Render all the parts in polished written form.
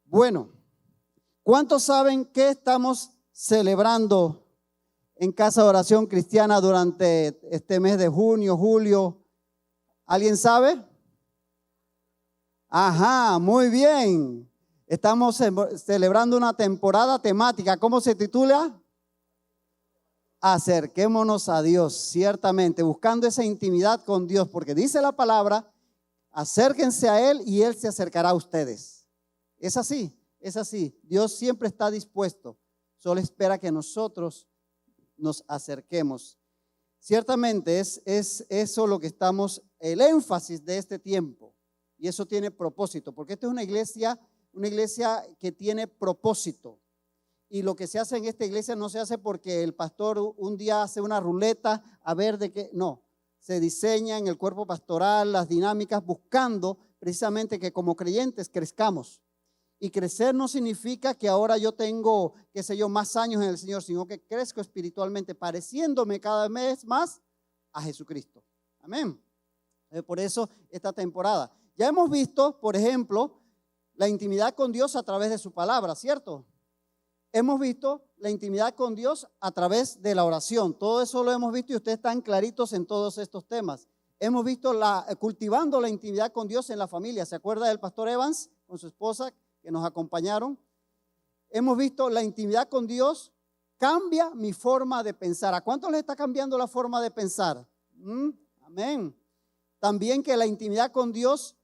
Bueno, ¿cuántos saben qué estamos celebrando en Casa de Oración Cristiana durante este mes de junio, julio? ¿Alguien sabe? Ajá, muy bien. Estamos celebrando una temporada temática. ¿Cómo se titula? Acerquémonos a Dios, ciertamente, buscando esa intimidad con Dios, porque dice la palabra, acérquense a Él y Él se acercará a ustedes. Es así, es así. Dios siempre está dispuesto, solo espera que nosotros nos acerquemos. Ciertamente es eso lo que estamos, el énfasis de este tiempo, y eso tiene propósito, porque esta es una iglesia que tiene propósito. Y lo que se hace en esta iglesia no se hace porque el pastor un día hace una ruleta a ver de qué, no. Se diseña en el cuerpo pastoral las dinámicas buscando precisamente que como creyentes crezcamos. Y crecer no significa que ahora yo tengo, qué sé yo, más años en el Señor, sino que crezco espiritualmente, pareciéndome cada vez más a Jesucristo. Amén. Por eso esta temporada. Ya hemos visto, por ejemplo, la intimidad con Dios a través de su palabra, ¿cierto? Hemos visto la intimidad con Dios a través de la oración. Todo eso lo hemos visto y ustedes están claritos en todos estos temas. Hemos visto cultivando la intimidad con Dios en la familia. ¿Se acuerda del pastor Evans con su esposa que nos acompañaron? Hemos visto la intimidad con Dios cambia mi forma de pensar. ¿A cuántos les está cambiando la forma de pensar? Amén. También que la intimidad con Dios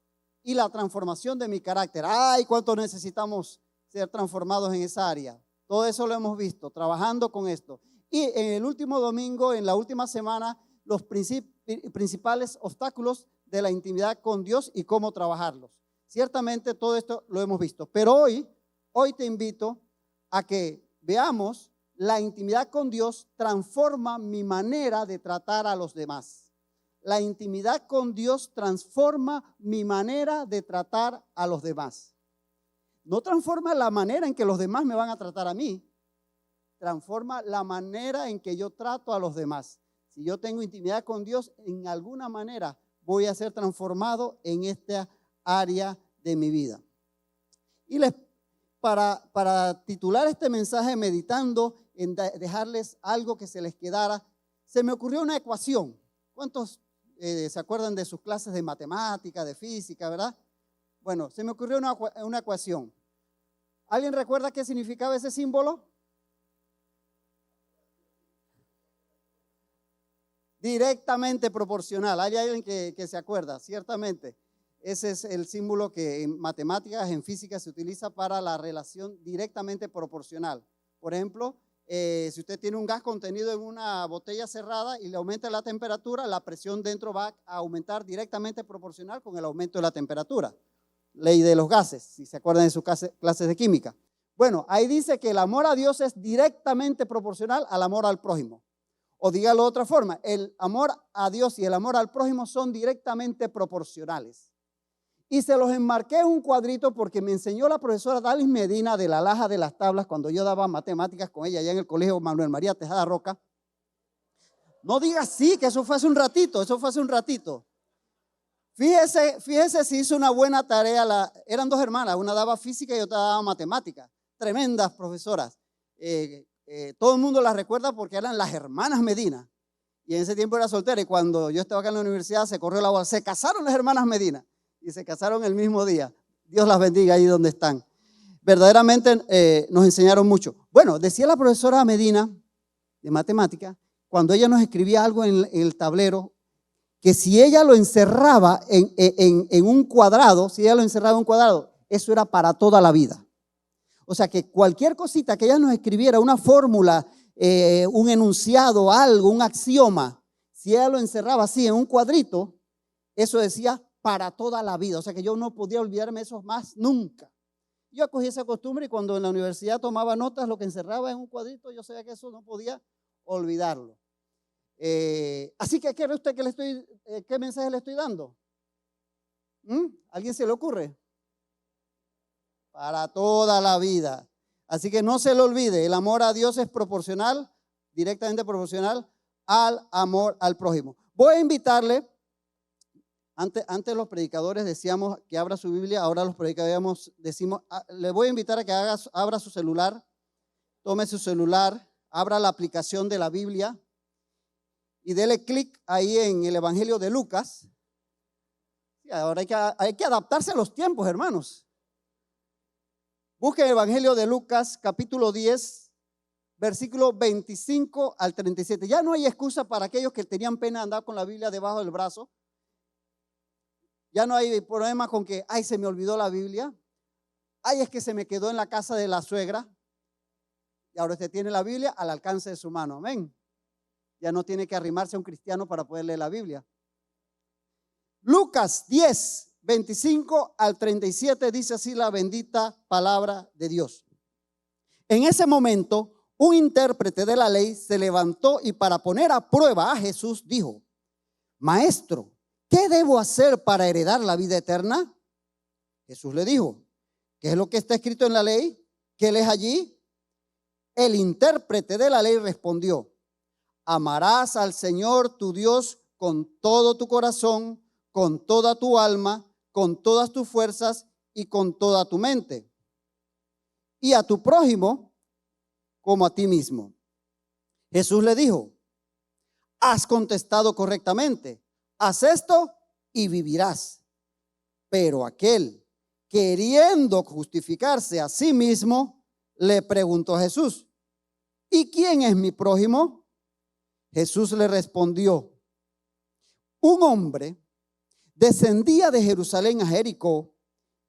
y la transformación de mi carácter. ¡Ay, cuánto necesitamos ser transformados en esa área! Todo eso lo hemos visto, trabajando con esto. Y en el último domingo, en la última semana, los principales obstáculos de la intimidad con Dios y cómo trabajarlos. Ciertamente todo esto lo hemos visto. Pero hoy te invito a que veamos la intimidad con Dios transforma mi manera de tratar a los demás. La intimidad con Dios transforma mi manera de tratar a los demás. No transforma la manera en que los demás me van a tratar a mí. Transforma la manera en que yo trato a los demás. Si yo tengo intimidad con Dios, en alguna manera voy a ser transformado en esta área de mi vida. Y para titular este mensaje, meditando en dejarles algo que se les quedara, se me ocurrió una ecuación. ¿Cuántos se acuerdan de sus clases de matemática, de física, verdad? Bueno, se me ocurrió una ecuación. ¿Alguien recuerda qué significaba ese símbolo? Directamente proporcional. ¿Hay alguien que se acuerda? Ciertamente. Ese es el símbolo que en matemáticas, en física se utiliza para la relación directamente proporcional. Por ejemplo, si usted tiene un gas contenido en una botella cerrada y le aumenta la temperatura, la presión dentro va a aumentar directamente proporcional con el aumento de la temperatura. Ley de los gases, si se acuerdan de sus clases de química. Bueno, ahí dice que el amor a Dios es directamente proporcional al amor al prójimo. O dígalo de otra forma, el amor a Dios y el amor al prójimo son directamente proporcionales. Y se los enmarqué en un cuadrito porque me enseñó la profesora Dalis Medina de la Laja de las Tablas cuando yo daba matemáticas con ella allá en el colegio Manuel María Tejada Roca. No diga sí, que eso fue hace un ratito, Fíjese si hizo una buena tarea. Eran dos hermanas, una daba física y otra daba matemática. Tremendas profesoras. Todo el mundo las recuerda porque eran las hermanas Medina. Y en ese tiempo era soltera. Y cuando yo estaba acá en la universidad se corrió la voz. Se casaron las hermanas Medina. Y se casaron el mismo día. Dios las bendiga ahí donde están. Verdaderamente nos enseñaron mucho. Bueno, decía la profesora Medina de matemática, cuando ella nos escribía algo en el tablero, que si ella lo encerraba en un cuadrado, eso era para toda la vida. O sea que cualquier cosita que ella nos escribiera, una fórmula, un enunciado, algo, un axioma, si ella lo encerraba así en un cuadrito, eso decía para toda la vida. O sea que yo no podía olvidarme eso más nunca. Yo cogí esa costumbre y cuando en la universidad tomaba notas, lo que encerraba en un cuadrito, yo sabía que eso no podía olvidarlo. Así que ¿qué cree usted que qué mensaje le estoy dando? ¿Alguien se le ocurre? Para toda la vida. Así que no se le olvide, el amor a Dios es proporcional, directamente proporcional al amor al prójimo. Voy a invitarle Antes los predicadores decíamos que abra su Biblia, ahora los predicadores decimos, le voy a invitar a que abra su celular, tome su celular, abra la aplicación de la Biblia y dele clic ahí en el Evangelio de Lucas. Sí, ahora hay que adaptarse a los tiempos, hermanos. Busque el Evangelio de Lucas, capítulo 10, versículo 25 al 37. Ya no hay excusa para aquellos que tenían pena de andar con la Biblia debajo del brazo. Ya no hay problema con que, ay, se me olvidó la Biblia. Ay, es que se me quedó en la casa de la suegra. Y ahora usted tiene la Biblia al alcance de su mano. Amén. Ya no tiene que arrimarse a un cristiano para poder leer la Biblia. Lucas 10, 25 al 37 dice así la bendita palabra de Dios. En ese momento, un intérprete de la ley se levantó y para poner a prueba a Jesús dijo: Maestro, ¿qué debo hacer para heredar la vida eterna? Jesús le dijo: ¿qué es lo que está escrito en la ley? ¿Qué lees allí? El intérprete de la ley respondió: amarás al Señor tu Dios con todo tu corazón, con toda tu alma, con todas tus fuerzas y con toda tu mente. Y a tu prójimo como a ti mismo. Jesús le dijo: has contestado correctamente. Haz esto y vivirás. Pero aquel, queriendo justificarse a sí mismo, le preguntó a Jesús: ¿y quién es mi prójimo? Jesús le respondió: un hombre descendía de Jerusalén a Jericó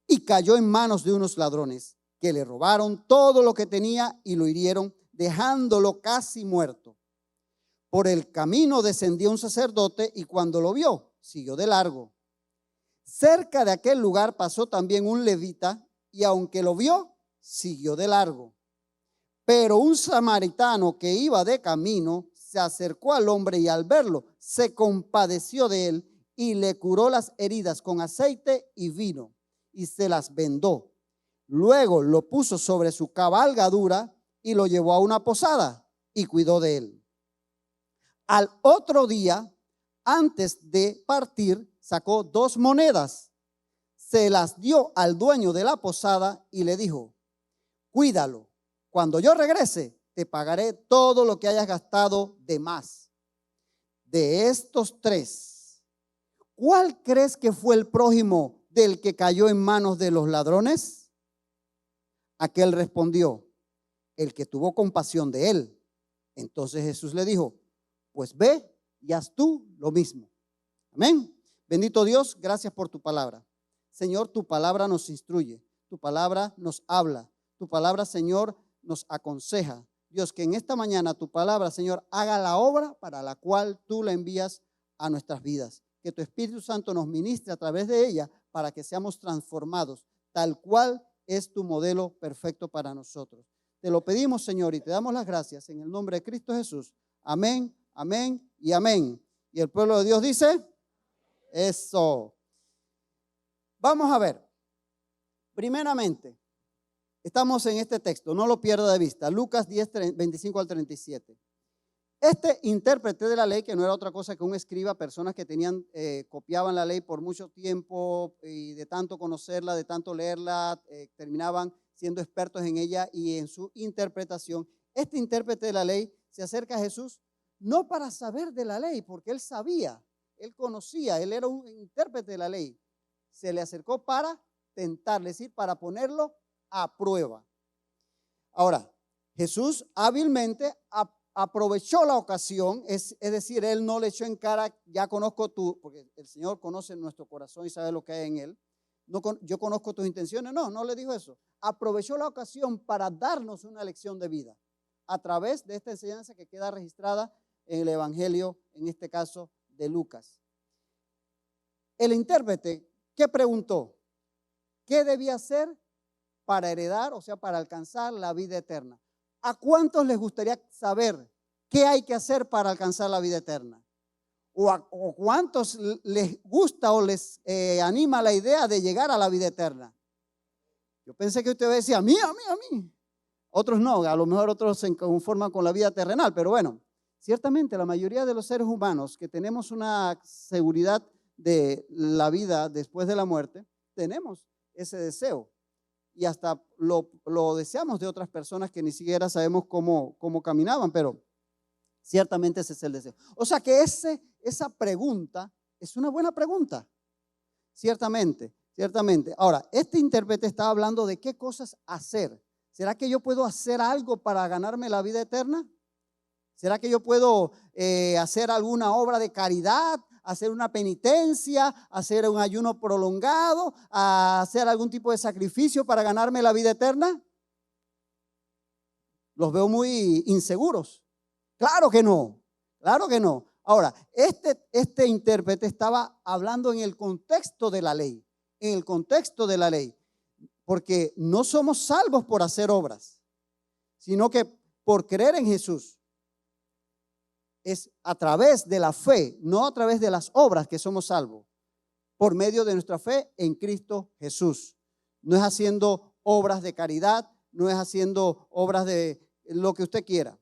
y cayó en manos de unos ladrones que le robaron todo lo que tenía y lo hirieron, dejándolo casi muerto. Por el camino descendió un sacerdote y cuando lo vio, siguió de largo. Cerca de aquel lugar pasó también un levita y aunque lo vio, siguió de largo. Pero un samaritano que iba de camino se acercó al hombre y al verlo se compadeció de él y le curó las heridas con aceite y vino y se las vendó. Luego lo puso sobre su cabalgadura y lo llevó a una posada y cuidó de él. Al otro día, antes de partir, sacó 2 monedas, se las dio al dueño de la posada y le dijo: cuídalo, cuando yo regrese te pagaré todo lo que hayas gastado de más. De estos 3, ¿cuál crees que fue el prójimo del que cayó en manos de los ladrones? Aquel respondió: el que tuvo compasión de él. Entonces Jesús le dijo: pues ve y haz tú lo mismo. Amén. Bendito Dios, gracias por tu palabra. Señor, tu palabra nos instruye, tu palabra nos habla, tu palabra, Señor, nos aconseja. Dios, que en esta mañana tu palabra, Señor, haga la obra para la cual tú la envías a nuestras vidas. Que tu Espíritu Santo nos ministre a través de ella para que seamos transformados, tal cual es tu modelo perfecto para nosotros. Te lo pedimos, Señor, y te damos las gracias en el nombre de Cristo Jesús. Amén, amén y amén. Y el pueblo de Dios dice: eso. Vamos a ver. Primeramente, estamos en este texto, no lo pierda de vista. Lucas 10, 25 al 37. Este intérprete de la ley, que no era otra cosa que un escriba, personas que copiaban la ley por mucho tiempo y de tanto conocerla, de tanto leerla, terminaban siendo expertos en ella y en su interpretación. Este intérprete de la ley se acerca a Jesús no para saber de la ley, porque él sabía, él conocía, él era un intérprete de la ley. Se le acercó para tentarle, es decir, para ponerlo a prueba. Ahora, Jesús hábilmente aprovechó la ocasión, es decir, él no le echó en cara: ya conozco porque el Señor conoce nuestro corazón y sabe lo que hay en él. No, yo conozco tus intenciones. No le dijo eso. Aprovechó la ocasión para darnos una lección de vida a través de esta enseñanza que queda registrada en el Evangelio, en este caso de Lucas. El intérprete, ¿qué preguntó? ¿Qué debía hacer para heredar, o sea, para alcanzar la vida eterna? ¿A cuántos les gustaría saber qué hay que hacer para alcanzar la vida eterna? ¿O cuántos les gusta o les anima la idea de llegar a la vida eterna? Yo pensé que usted decía: a mí. Otros no, a lo mejor otros se conforman con la vida terrenal, pero bueno, ciertamente la mayoría de los seres humanos que tenemos una seguridad de la vida después de la muerte, tenemos ese deseo. Y hasta lo deseamos de otras personas que ni siquiera sabemos cómo caminaban, pero ciertamente ese es el deseo. O sea que esa pregunta es una buena pregunta, ciertamente. Ahora, este intérprete estaba hablando de qué cosas hacer. ¿Será que yo puedo hacer algo para ganarme la vida eterna? ¿Será que yo puedo hacer alguna obra de caridad, hacer una penitencia, hacer un ayuno prolongado, hacer algún tipo de sacrificio para ganarme la vida eterna? Los veo muy inseguros. Claro que no. Ahora, este intérprete estaba hablando en el contexto de la ley, porque no somos salvos por hacer obras, sino que por creer en Jesús. Es a través de la fe, no a través de las obras que somos salvos, por medio de nuestra fe en Cristo Jesús. No es haciendo obras de caridad, no es haciendo obras de lo que usted quiera,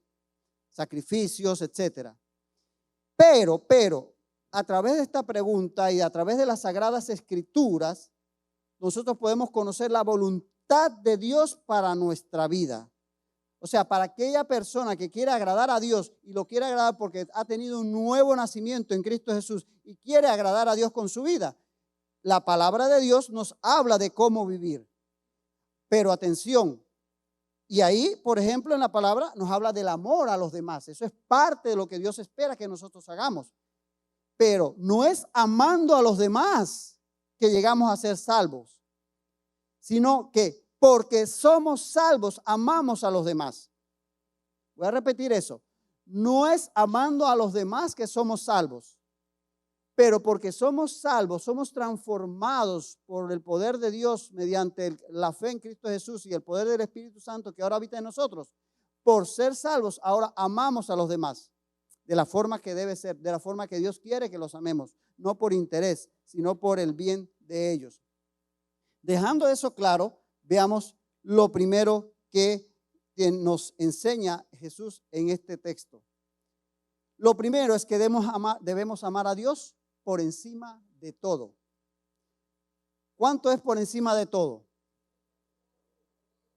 sacrificios, etcétera. Pero, a través de esta pregunta y a través de las Sagradas Escrituras, nosotros podemos conocer la voluntad de Dios para nuestra vida. O sea, para aquella persona que quiere agradar a Dios y lo quiere agradar porque ha tenido un nuevo nacimiento en Cristo Jesús y quiere agradar a Dios con su vida, la palabra de Dios nos habla de cómo vivir. Pero atención, y ahí, por ejemplo, en la palabra nos habla del amor a los demás. Eso es parte de lo que Dios espera que nosotros hagamos. Pero no es amando a los demás que llegamos a ser salvos, sino que porque somos salvos, amamos a los demás. Voy a repetir eso. No es amando a los demás que somos salvos, pero porque somos salvos, somos transformados por el poder de Dios mediante la fe en Cristo Jesús y el poder del Espíritu Santo que ahora habita en nosotros. Por ser salvos, ahora amamos a los demás de la forma que debe ser, de la forma que Dios quiere que los amemos, no por interés, sino por el bien de ellos. Dejando eso claro, veamos lo primero que nos enseña Jesús en este texto. Lo primero es que debemos amar a Dios por encima de todo. ¿Cuánto es por encima de todo?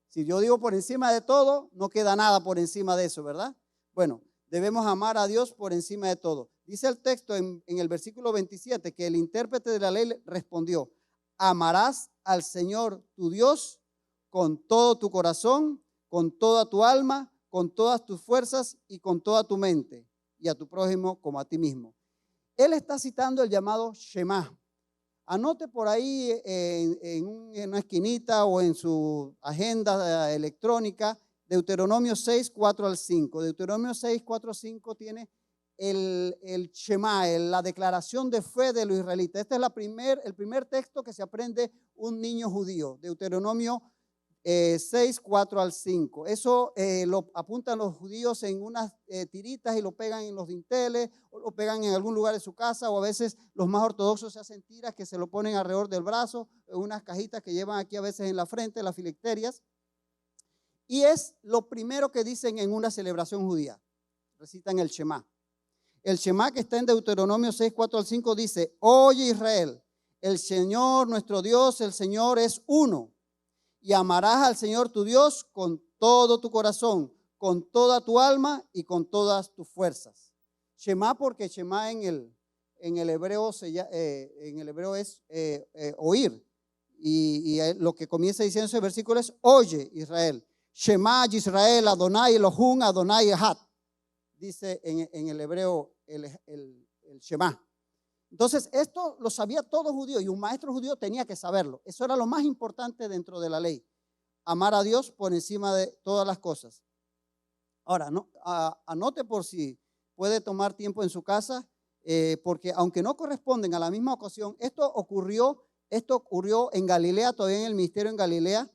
Si yo digo por encima de todo, no queda nada por encima de eso, ¿verdad? Bueno, debemos amar a Dios por encima de todo. Dice el texto en el versículo 27 que el intérprete de la ley respondió: amarás al Señor tu Dios con todo tu corazón, con toda tu alma, con todas tus fuerzas y con toda tu mente, y a tu prójimo como a ti mismo. Él está citando el llamado Shema. Anote por ahí en una esquinita o en su agenda electrónica Deuteronomio 6, 4 al 5. Deuteronomio 6, 4 al 5 tiene el Shema, la declaración de fe de los israelitas. Este es el primer texto que se aprende un niño judío. Deuteronomio 6, 4 al 5. Eso lo apuntan los judíos en unas tiritas y lo pegan en los dinteles o lo pegan en algún lugar de su casa, o a veces los más ortodoxos se hacen tiras que se lo ponen alrededor del brazo, en unas cajitas que llevan aquí a veces en la frente, las filacterias. Y es lo primero que dicen en una celebración judía. Recitan el Shema. El Shema que está en Deuteronomio 6, 4 al 5 dice: oye Israel, el Señor nuestro Dios, el Señor es uno. Y amarás al Señor tu Dios con todo tu corazón, con toda tu alma y con todas tus fuerzas. Shema, porque Shema en el hebreo es oír. Y lo que comienza diciendo ese versículo es: oye Israel, Shema Yisrael, Adonai Elohim, Adonai Echad. Dice en el hebreo el Shema. Entonces, esto lo sabía todo judío y un maestro judío tenía que saberlo. Eso era lo más importante dentro de la ley. Amar a Dios por encima de todas las cosas. Ahora, anote por si puede tomar tiempo en su casa, porque aunque no corresponden a la misma ocasión, esto ocurrió en Galilea, todavía en el ministerio en Galilea,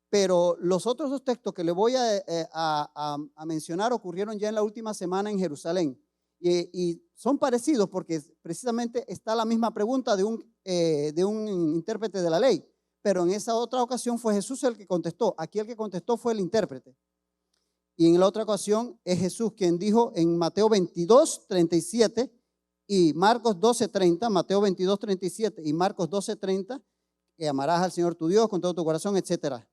pero los otros dos textos que le voy a mencionar ocurrieron ya en la última semana en Jerusalén. Y son parecidos porque precisamente está la misma pregunta de un intérprete de la ley, pero en esa otra ocasión fue Jesús el que contestó. Aquí el que contestó fue el intérprete. Y en la otra ocasión es Jesús quien dijo en Mateo 22, 37, y Marcos 12:30, Mateo 22:37 y Marcos 12:30, que amarás al Señor tu Dios con todo tu corazón, etcétera.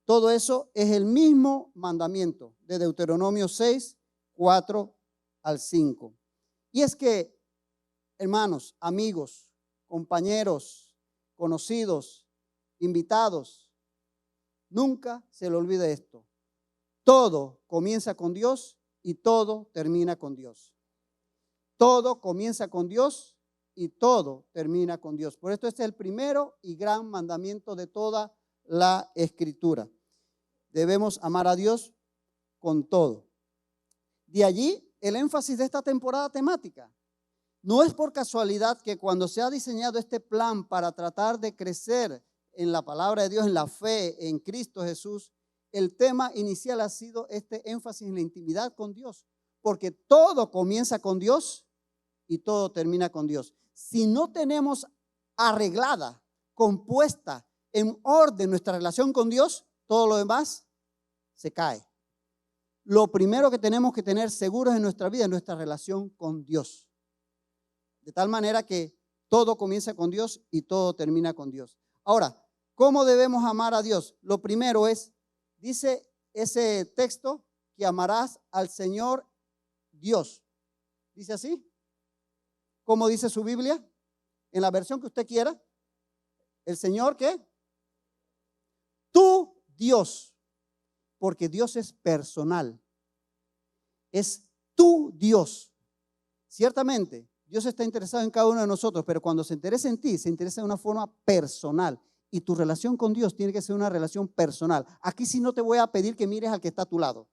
Todo eso es el mismo mandamiento de Deuteronomio 6, 4 al 5. Y es que, hermanos, amigos, compañeros, conocidos, invitados, nunca se le olvide esto. Todo comienza con Dios y todo termina con Dios. Todo comienza con Dios y todo termina con Dios. Por esto este es el primero y gran mandamiento de toda la Escritura. Debemos amar a Dios con todo. De allí el énfasis de esta temporada temática. No es por casualidad que cuando se ha diseñado este plan para tratar de crecer en la palabra de Dios, en la fe, en Cristo Jesús, el tema inicial ha sido este énfasis en la intimidad con Dios. Porque todo comienza con Dios y todo termina con Dios. Si no tenemos arreglada, compuesta, en orden nuestra relación con Dios, todo lo demás se cae. Lo primero que tenemos que tener seguros en nuestra vida es nuestra relación con Dios. De tal manera que todo comienza con Dios y todo termina con Dios. Ahora, ¿cómo debemos amar a Dios? Lo primero es, dice ese texto, que amarás al Señor Dios. ¿Dice así? ¿Cómo dice su Biblia? En la versión que usted quiera. ¿El Señor qué? Tu Dios. Porque Dios es personal. Es tu Dios. Ciertamente, Dios está interesado en cada uno de nosotros, pero cuando se interesa en ti, se interesa de una forma personal. Y tu relación con Dios tiene que ser una relación personal. Aquí sí no te voy a pedir que mires al que está a tu lado,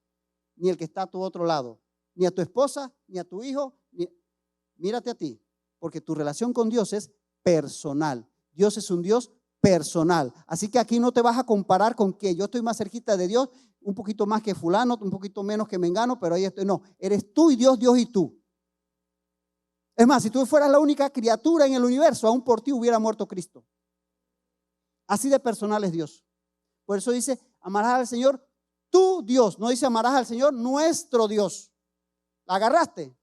ni al que está a tu otro lado, ni a tu esposa, ni a tu hijo. Mírate a ti, porque tu relación con Dios es personal. Dios es un Dios personal. Así que aquí no te vas a comparar con que yo estoy más cerquita de Dios, un poquito más que fulano, un poquito menos que mengano, pero ahí estoy. No, eres tú y Dios, Dios y tú. Es más, si tú fueras la única criatura en el universo, aún por ti hubiera muerto Cristo. Así de personal es Dios. Por eso dice, amarás al Señor tu Dios. No dice amarás al Señor nuestro Dios. ¿La agarraste?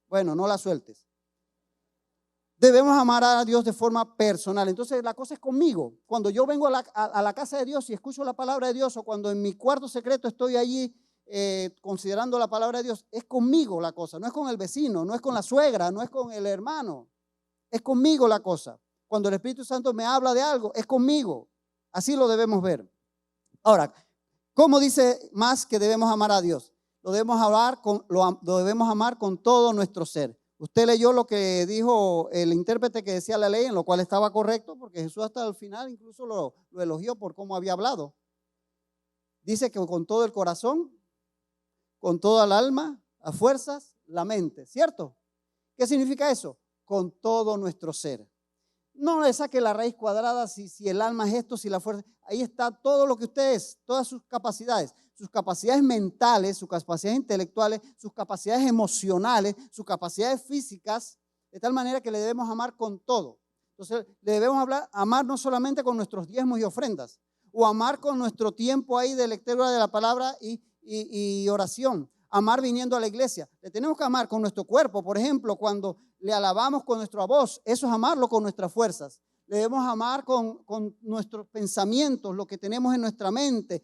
Bueno, no la sueltes. Debemos amar a Dios de forma personal. Entonces la cosa es conmigo. Cuando yo vengo a la casa de Dios y escucho la palabra de Dios, o cuando en mi cuarto secreto estoy allí considerando la palabra de Dios, es conmigo la cosa. No es con el vecino, no es con la suegra, no es con el hermano. Es conmigo la cosa. Cuando el Espíritu Santo me habla de algo, es conmigo. Así lo debemos ver. Ahora, ¿cómo dice más que debemos amar a Dios? Lo debemos amar con todo nuestro ser. Usted leyó lo que dijo el intérprete que decía la ley, en lo cual estaba correcto, porque Jesús hasta el final incluso lo elogió por cómo había hablado. Dice que con todo el corazón, con toda el alma, a fuerzas, la mente, ¿cierto? ¿Qué significa eso? Con todo nuestro ser. No le saque la raíz cuadrada si el alma es esto, si la fuerza. Ahí está todo lo que usted es, todas sus capacidades mentales, sus capacidades intelectuales, sus capacidades emocionales, sus capacidades físicas, de tal manera que le debemos amar con todo. Entonces, le debemos amar no solamente con nuestros diezmos y ofrendas, o amar con nuestro tiempo ahí de lectura de la palabra y oración, amar viniendo a la iglesia. Le tenemos que amar con nuestro cuerpo, por ejemplo, cuando le alabamos con nuestra voz, eso es amarlo con nuestras fuerzas. Le debemos amar con nuestros pensamientos, lo que tenemos en nuestra mente,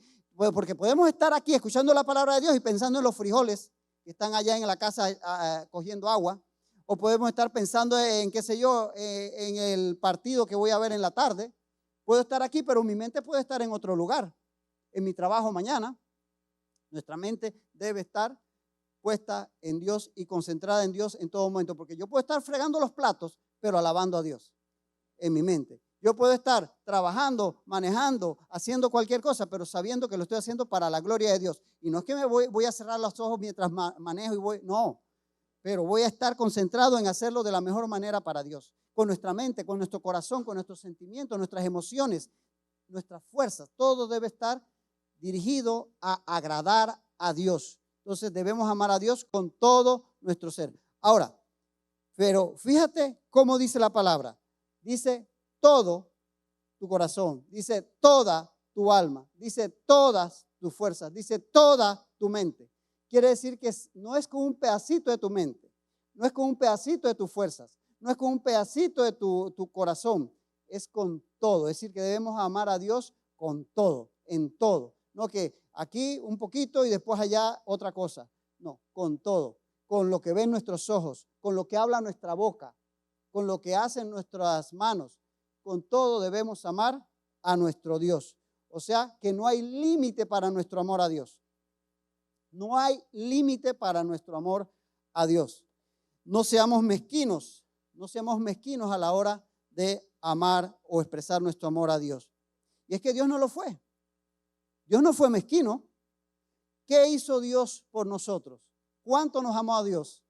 porque podemos estar aquí escuchando la palabra de Dios y pensando en los frijoles que están allá en la casa cogiendo agua, o podemos estar pensando en, qué sé yo, en el partido que voy a ver en la tarde. Puedo estar aquí, pero mi mente puede estar en otro lugar, en mi trabajo mañana. Nuestra mente debe estar puesta en Dios y concentrada en Dios en todo momento, porque yo puedo estar fregando los platos, pero alabando a Dios en mi mente. Yo puedo estar trabajando, manejando, haciendo cualquier cosa, pero sabiendo que lo estoy haciendo para la gloria de Dios. Y no es que voy a cerrar los ojos mientras manejo no, pero voy a estar concentrado en hacerlo de la mejor manera para Dios. Con nuestra mente, con nuestro corazón, con nuestros sentimientos, nuestras emociones, nuestras fuerzas, todo debe estar dirigido a agradar a Dios. Entonces debemos amar a Dios con todo nuestro ser. Ahora, pero fíjate cómo dice la palabra. Dice todo tu corazón, dice toda tu alma, dice todas tus fuerzas, dice toda tu mente. Quiere decir que no es con un pedacito de tu mente, No es con un pedacito de tus fuerzas, no es con un pedacito de tu corazón, es con todo. Es decir, que debemos amar a Dios con todo, en todo. No que aquí un poquito y después allá otra cosa. No, con todo, con lo que ven nuestros ojos, con lo que habla nuestra boca, con lo que hacen nuestras manos. Con todo debemos amar a nuestro Dios. O sea, que no hay límite para nuestro amor a Dios. No hay límite para nuestro amor a Dios. No seamos mezquinos a la hora de amar o expresar nuestro amor a Dios. Y es que Dios no lo fue. Dios no fue mezquino. ¿Qué hizo Dios por nosotros? ¿Cuánto nos amó a Dios?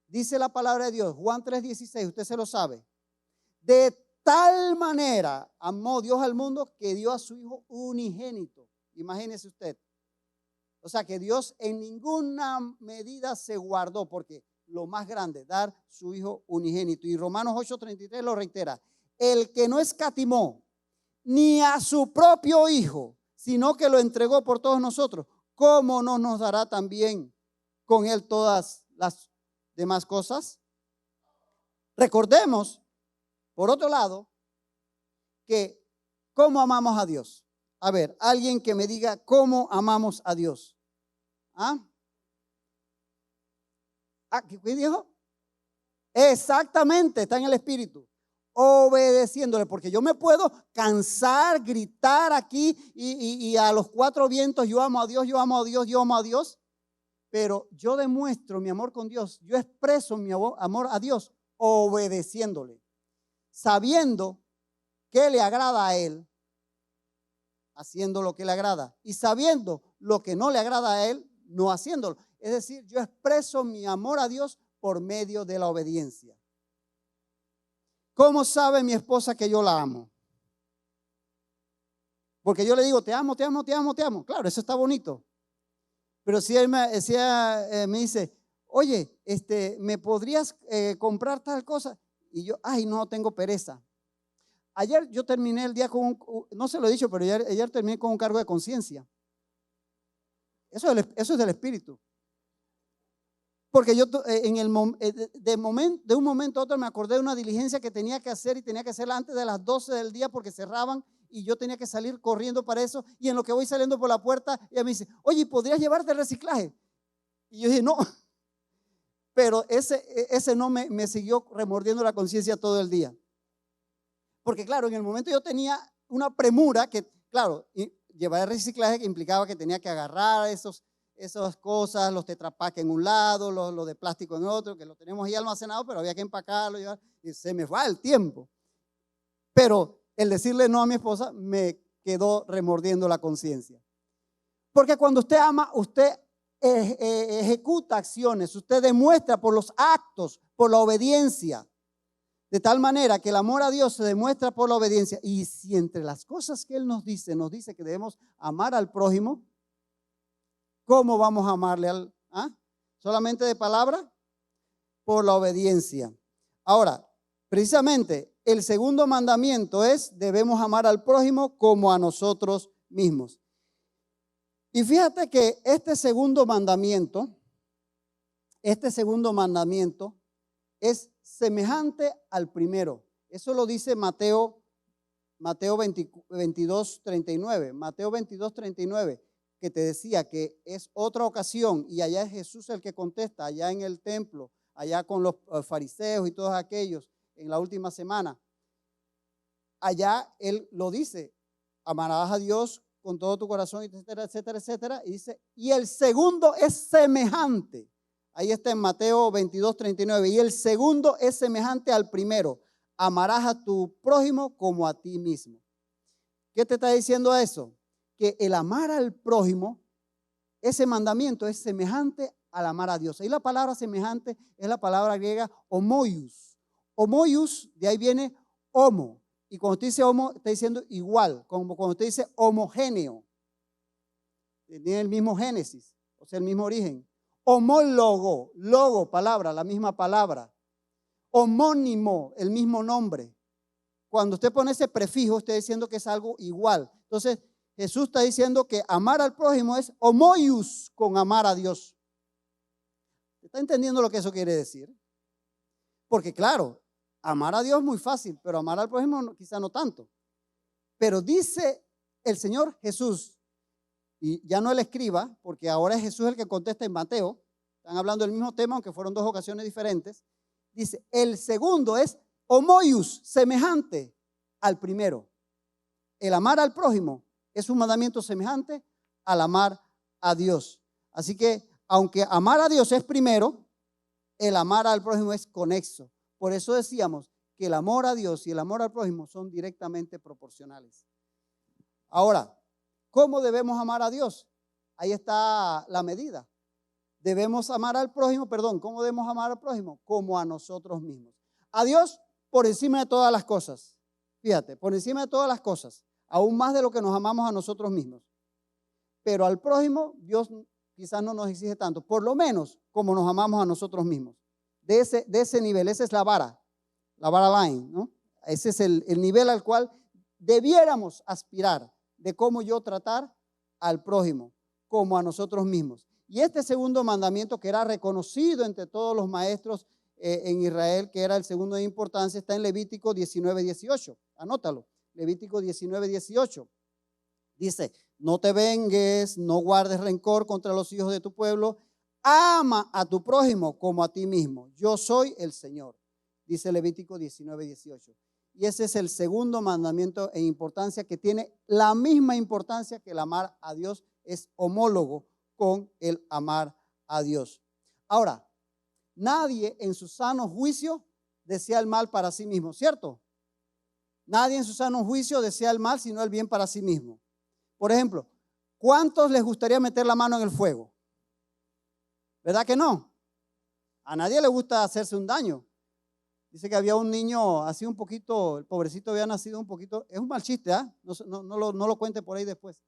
Dice la palabra de Dios, Juan 3:16, usted se lo sabe. De tal manera amó Dios al mundo que dio a su Hijo unigénito. Imagínese usted. O sea que Dios en ninguna medida se guardó, porque lo más grande, dar su Hijo unigénito. Y Romanos 8:33 lo reitera. El que no escatimó ni a su propio Hijo, sino que lo entregó por todos nosotros, ¿cómo no nos dará también con él todas las demás cosas? Recordemos, por otro lado, que ¿cómo amamos a Dios? A ver, alguien que me diga cómo amamos a Dios. ¿Ah? ¿Qué dijo? Exactamente, está en el Espíritu. Obedeciéndole, porque yo me puedo cansar, gritar aquí y a los cuatro vientos, yo amo a Dios, yo amo a Dios, yo amo a Dios, pero yo demuestro mi amor con Dios, yo expreso mi amor a Dios obedeciéndole, sabiendo que le agrada a Él, haciendo lo que le agrada, y sabiendo lo que no le agrada a Él, no haciéndolo. Es decir, yo expreso mi amor a Dios por medio de la obediencia. ¿Cómo sabe mi esposa que yo la amo? Porque yo le digo, te amo, te amo, te amo, te amo. Claro, eso está bonito. Pero si ella me dice, oye, ¿me podrías comprar tal cosa? Y yo, ay, no, tengo pereza. Ayer yo terminé el día con no se lo he dicho, pero ayer terminé con un cargo de conciencia. Eso es del Espíritu. Porque yo de un momento a otro me acordé de una diligencia que tenía que hacer y tenía que hacerla antes de las 12 del día porque cerraban y yo tenía que salir corriendo para eso. Y en lo que voy saliendo por la puerta, ella me dice, oye, ¿podrías llevarte el reciclaje? Y yo dije, no. Pero ese no me siguió remordiendo la conciencia todo el día. Porque claro, en el momento yo tenía una premura que, claro, llevar el reciclaje que implicaba que tenía que agarrar esas cosas, los tetrapack en un lado, los de plástico en otro, que lo tenemos ahí almacenado, pero había que empacarlo y se me va el tiempo. Pero el decirle no a mi esposa me quedó remordiendo la conciencia. Porque cuando usted ama, usted ejecuta acciones, usted demuestra por los actos, por la obediencia. De tal manera que el amor a Dios se demuestra por la obediencia. Y si entre las cosas que Él nos dice que debemos amar al prójimo, ¿cómo vamos a amarle solamente de palabra? Por la obediencia. Ahora, precisamente el segundo mandamiento es: debemos amar al prójimo como a nosotros mismos. Y fíjate que este segundo mandamiento es semejante al primero. Eso lo dice Mateo 22:39. Mateo 22:39. Que te decía que es otra ocasión y allá es Jesús el que contesta, allá en el templo, allá con los fariseos y todos aquellos en la última semana. Allá Él lo dice, amarás a Dios con todo tu corazón, etcétera, etcétera, etcétera. Y dice, y el segundo es semejante. Ahí está en Mateo 22:39. Y el segundo es semejante al primero. Amarás a tu prójimo como a ti mismo. ¿Qué te está diciendo eso? Que el amar al prójimo, ese mandamiento es semejante al amar a Dios. Y la palabra semejante es la palabra griega homoious. Homoious, de ahí viene homo. Y cuando usted dice homo, está diciendo igual. Como cuando usted dice homogéneo. Tiene el mismo génesis, o sea, el mismo origen. Homólogo, logo, palabra, la misma palabra. Homónimo, el mismo nombre. Cuando usted pone ese prefijo, está diciendo que es algo igual. Entonces, Jesús está diciendo que amar al prójimo es homoious con amar a Dios. ¿Está entendiendo lo que eso quiere decir? Porque claro, amar a Dios es muy fácil, pero amar al prójimo quizá no tanto. Pero dice el Señor Jesús, y ya no el escriba, porque ahora es Jesús el que contesta en Mateo, están hablando del mismo tema, aunque fueron dos ocasiones diferentes. Dice, el segundo es homoius, semejante al primero. El amar al prójimo es un mandamiento semejante al amar a Dios. Así que, aunque amar a Dios es primero, el amar al prójimo es conexo. Por eso decíamos que el amor a Dios y el amor al prójimo son directamente proporcionales. Ahora, ¿cómo debemos amar a Dios? Ahí está la medida. Debemos amar al prójimo, ¿cómo debemos amar al prójimo? Como a nosotros mismos. A Dios por encima de todas las cosas. Fíjate, por encima de todas las cosas, aún más de lo que nos amamos a nosotros mismos. Pero al prójimo, Dios quizás no nos exige tanto, por lo menos como nos amamos a nosotros mismos. De ese nivel, esa es la vara line, ¿no? Ese es el nivel al cual debiéramos aspirar de cómo yo tratar al prójimo, como a nosotros mismos. Y este segundo mandamiento, que era reconocido entre todos los maestros en Israel, que era el segundo de importancia, está en Levítico 19:18. Anótalo, Levítico 19:18. Dice, no te vengues, no guardes rencor contra los hijos de tu pueblo, ama a tu prójimo como a ti mismo. Yo soy el Señor, dice Levítico 19:18. Y ese es el segundo mandamiento en importancia, que tiene la misma importancia que el amar a Dios, es homólogo con el amar a Dios. Ahora, nadie en su sano juicio desea el mal para sí mismo, ¿cierto? Nadie en su sano juicio desea el mal, sino el bien para sí mismo. Por ejemplo, ¿cuántos les gustaría meter la mano en el fuego? ¿Verdad que no? A nadie le gusta hacerse un daño. Dice que había un niño así un poquito, el pobrecito había nacido un poquito, es un mal chiste, ¿ah? No lo cuente por ahí después.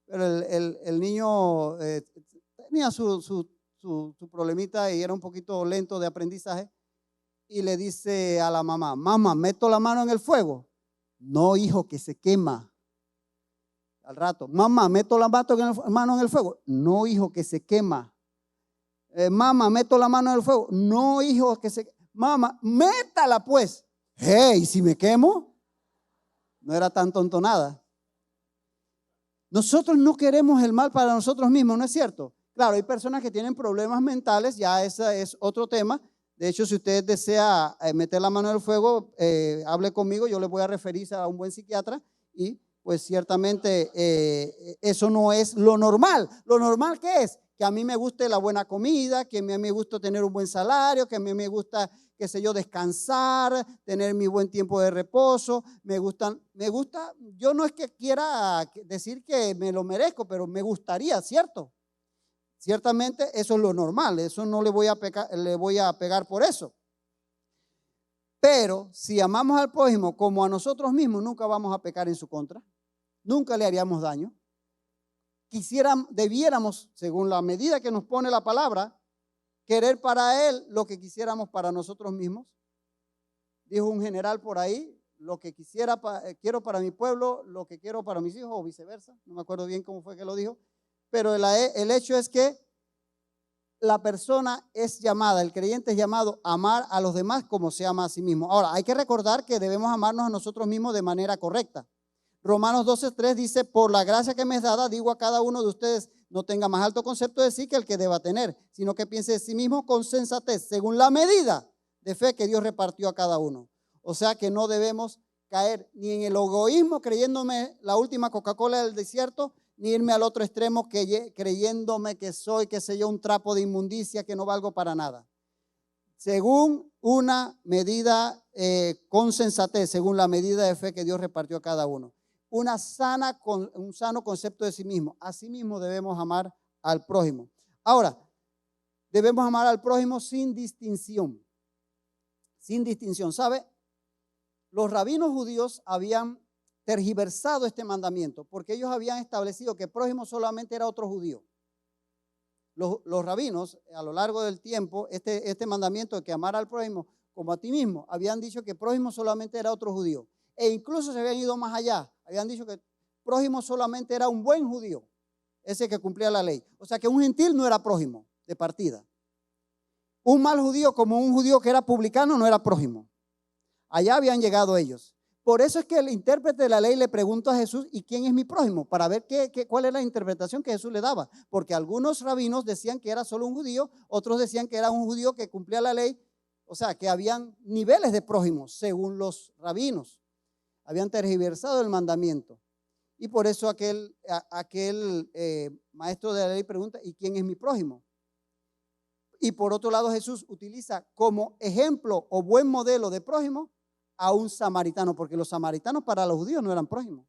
Pero el niño tenía su problemita y era un poquito lento de aprendizaje. Y le dice a la mamá, mamá, ¿meto la mano en el fuego? No, hijo, que se quema. Al rato, mamá, ¿meto la mano en el fuego? No, hijo, que se quema. Mamá, ¿meto la mano en el fuego? No, hijo, que se quema. Mamá, métala pues. Hey, si me quemo, no era tan tontonada. Nosotros no queremos el mal para nosotros mismos, ¿no es cierto? Claro, hay personas que tienen problemas mentales, ya ese es otro tema. De hecho, si usted desea meter la mano en el fuego, hable conmigo, yo le voy a referir a un buen psiquiatra y pues ciertamente eso no es lo normal. ¿Lo normal qué es? Que a mí me guste la buena comida, que a mí me gusta tener un buen salario, que a mí me gusta, qué sé yo, descansar, tener mi buen tiempo de reposo. Me gusta, yo no es que quiera decir que me lo merezco, pero me gustaría, ¿cierto? Ciertamente eso es lo normal, eso no le voy a pegar por eso. Pero si amamos al prójimo como a nosotros mismos, nunca vamos a pecar en su contra, nunca le haríamos daño. Debiéramos, según la medida que nos pone la palabra, querer para él lo que quisiéramos para nosotros mismos. Dijo un general por ahí, lo que quiero para mi pueblo, lo que quiero para mis hijos, o viceversa. No me acuerdo bien cómo fue que lo dijo. Pero el hecho es que la persona es llamada, el creyente es llamado a amar a los demás como se ama a sí mismo. Ahora, hay que recordar que debemos amarnos a nosotros mismos de manera correcta. Romanos 12:3 dice, por la gracia que me es dada, digo a cada uno de ustedes, no tenga más alto concepto de sí que el que deba tener, sino que piense de sí mismo con sensatez, según la medida de fe que Dios repartió a cada uno. O sea que no debemos caer ni en el egoísmo creyéndome la última Coca-Cola del desierto, ni irme al otro extremo creyéndome que soy, qué sé yo, un trapo de inmundicia que no valgo para nada. Según una medida con sensatez, según la medida de fe que Dios repartió a cada uno. Un sano concepto de sí mismo. Así mismo debemos amar al prójimo. Ahora, debemos amar al prójimo sin distinción. Sin distinción. ¿Sabe? Los rabinos judíos habían tergiversado este mandamiento porque ellos habían establecido que prójimo solamente era otro judío. Los rabinos, a lo largo del tiempo, este mandamiento de que amar al prójimo como a ti mismo, habían dicho que prójimo solamente era otro judío. E incluso se habían ido más allá. Habían dicho que prójimo solamente era un buen judío, ese que cumplía la ley. O sea que un gentil no era prójimo de partida. Un mal judío como un judío que era publicano no era prójimo. Allá habían llegado ellos. Por eso es que el intérprete de la ley le preguntó a Jesús, ¿y quién es mi prójimo? Para ver cuál es la interpretación que Jesús le daba. Porque algunos rabinos decían que era solo un judío, otros decían que era un judío que cumplía la ley. O sea, que habían niveles de prójimos según los rabinos. Habían tergiversado el mandamiento. Y por eso aquel maestro de la ley pregunta, ¿y quién es mi prójimo? Y por otro lado Jesús utiliza como ejemplo o buen modelo de prójimo a un samaritano, porque los samaritanos para los judíos no eran prójimos.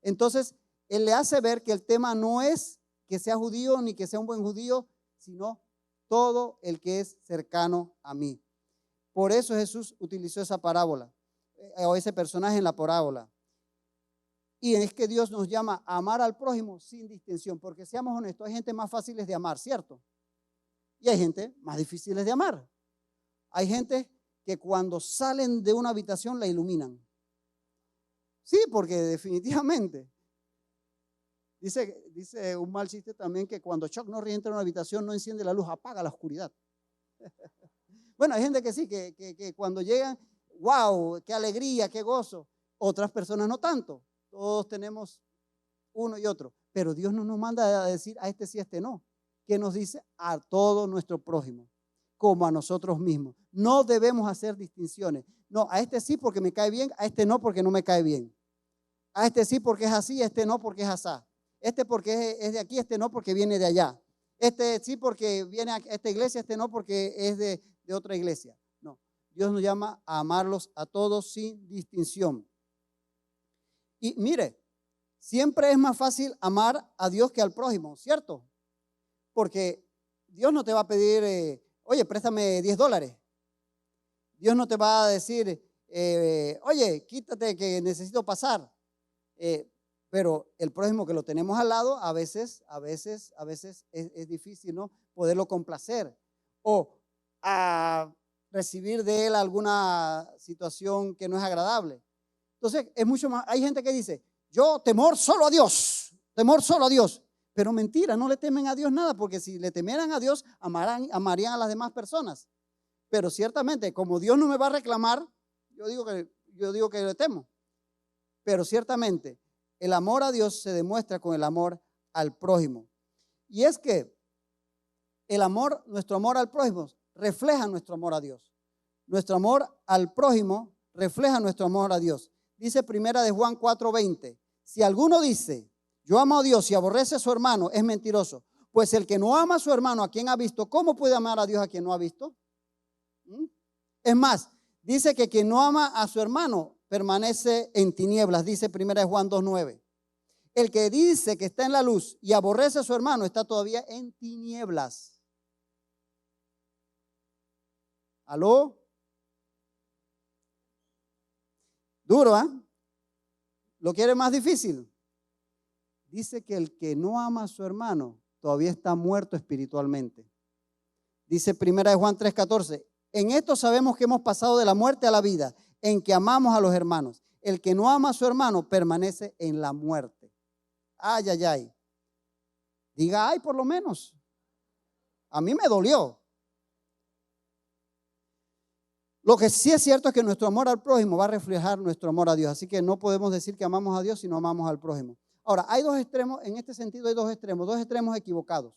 Entonces, él le hace ver que el tema no es que sea judío ni que sea un buen judío, sino todo el que es cercano a mí. Por eso Jesús utilizó esa parábola, o ese personaje en la parábola. Y es que Dios nos llama a amar al prójimo sin distinción, porque seamos honestos, hay gente más fáciles de amar, ¿cierto? Y hay gente más difíciles de amar. Hay gente que cuando salen de una habitación la iluminan. Sí, porque definitivamente. Dice un mal chiste también que cuando Chuck Norris entra en una habitación no enciende la luz, apaga la oscuridad. Bueno, hay gente que sí, que cuando llegan, wow, qué alegría, qué gozo. Otras personas no tanto. Todos tenemos uno y otro. Pero Dios no nos manda a decir a este sí, a este no. ¿Qué nos dice? A todo nuestro prójimo, como a nosotros mismos. No debemos hacer distinciones. No, a este sí porque me cae bien, a este no porque no me cae bien. A este sí porque es así, a este no porque es asá. Este porque es de aquí, este no porque viene de allá. Este sí porque viene a esta iglesia, este no porque es de otra iglesia. No, Dios nos llama a amarlos a todos sin distinción. Y mire, siempre es más fácil amar a Dios que al prójimo, ¿cierto? Porque Dios no te va a pedir, oye, préstame $10. Dios no te va a decir, oye, quítate que necesito pasar. Pero el prójimo que lo tenemos al lado, a veces es difícil, ¿no? Poderlo complacer o a recibir de él alguna situación que no es agradable. Entonces, es mucho más, hay gente que dice, yo temor solo a Dios, temor solo a Dios. Pero mentira, no le temen a Dios nada, porque si le temieran a Dios, amarían a las demás personas. Pero ciertamente, como Dios no me va a reclamar, yo digo que le temo. Pero ciertamente, el amor a Dios se demuestra con el amor al prójimo. Y es que nuestro amor al prójimo refleja nuestro amor a Dios. Nuestro amor al prójimo refleja nuestro amor a Dios. Dice primera de Juan 4:20, si alguno dice, yo amo a Dios y aborrece a su hermano, es mentiroso. Pues el que no ama a su hermano, a quien ha visto, ¿cómo puede amar a Dios a quien no ha visto? Es más, dice que quien no ama a su hermano permanece en tinieblas, dice 1 Juan 2:9. El que dice que está en la luz y aborrece a su hermano está todavía en tinieblas. ¿Aló? Duro, ¿eh? ¿Lo quiere más difícil? Dice que el que no ama a su hermano todavía está muerto espiritualmente. Dice 1 Juan 3:14, en esto sabemos que hemos pasado de la muerte a la vida, en que amamos a los hermanos. El que no ama a su hermano permanece en la muerte. Ay, ay, ay. Diga, ay, por lo menos. A mí me dolió. Lo que sí es cierto es que nuestro amor al prójimo va a reflejar nuestro amor a Dios. Así que no podemos decir que amamos a Dios si no amamos al prójimo. Ahora, hay dos extremos, en este sentido hay dos extremos equivocados.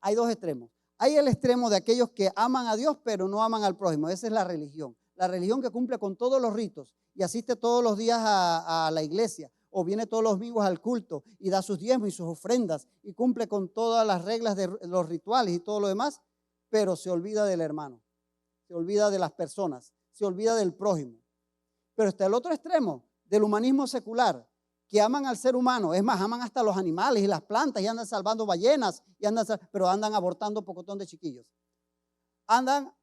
Hay dos extremos. Hay el extremo de aquellos que aman a Dios pero no aman al prójimo. Esa es la religión. La religión que cumple con todos los ritos y asiste todos los días a la iglesia o viene todos los domingos al culto y da sus diezmos y sus ofrendas y cumple con todas las reglas de los rituales y todo lo demás, pero se olvida del hermano, se olvida de las personas, se olvida del prójimo. Pero está el otro extremo del humanismo secular, que aman al ser humano, es más, aman hasta los animales y las plantas y andan salvando ballenas, pero andan abortando pocotón de chiquillos. Andan